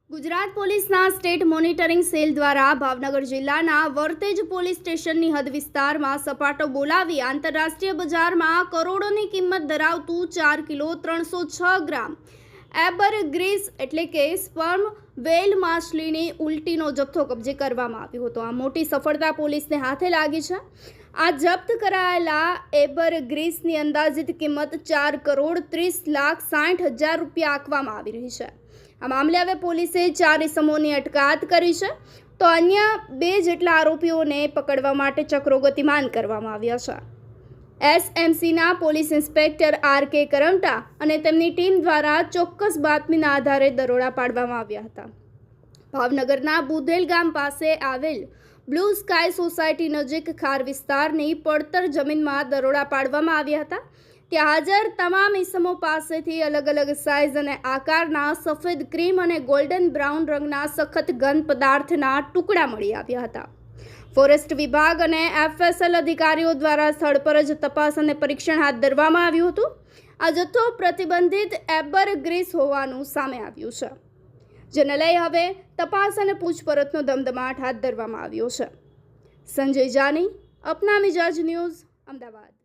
ગુજરાત પોલીસના state monitoring cell દ્વારા ભાવનગર જિલ્લાના વર્તેજ પોલીસ સ્ટેશનની હદ વિસ્તારમાં સપાટો બોલાવી આંતરરાષ્ટ્રીય બજારમાં કરોડોની કિંમત ધરાવતું 4 કિલો 306 ગ્રામ એબરગ્રીસ એટલે કે સ્પર્મ વેલ માછલીની ઉલટીનો જથ્થો કબજે કરવામાં આવ્યો હતો। આ મોટી સફળતા પોલીસને હાથે લાગી છે। આ જપ્ત કરાયેલા એબરગ્રીસની અંદાજિત કિંમત 4 કરોડ 30 લાખ 60 હજાર રૂપિયા આંકવામાં આવી રહી છે। આ મામલે હવે પોલીસે 4 ઇસમોની અટકાયત કરી છે, તો અન્ય 2 જેટલા આરોપીઓને પકડવા માટે ચક્રો ગતિમાન કરવામાં આવ્યા છે। એસએમસીના પોલીસ ઇન્સ્પેક્ટર આર.કે. કરમટા અને તેમની ટીમ દ્વારા ચોક્કસ બાતમીના આધારે દરોડા પાડવામાં આવ્યા હતા। ભાવનગરના બુધેલ ગામ પાસે આવેલ બ્લુ સ્કાય સોસાયટી નજીક ખાર વિસ્તારની પડતર જમીનમાં દરોડા પાડવામાં આવ્યા હતા। ત્યાં હાજર તમામ ઇસમો પાસેથી અલગ અલગ સાઇઝ અને આકારના સફેદ ક્રીમ અને ગોલ્ડન બ્રાઉન રંગના સખત ઘન પદાર્થના ટુકડા મળી આવ્યા હતા। ફોરેસ્ટ વિભાગ અને એફએસએલ અધિકારીઓ દ્વારા સ્થળ પર જ તપાસ અને પરીક્ષણ હાથ ધરવામાં આવ્યું હતું। આ જથ્થો પ્રતિબંધિત એબરગ્રીસ હોવાનું સામે આવ્યું છે, જેને લઈ હવે તપાસ અને પૂછપરછનો ધમધમાટ હાથ ધરવામાં આવ્યો છે। સંજય જાની, અપના મિજાજ ન્યૂઝ, અમદાવાદ।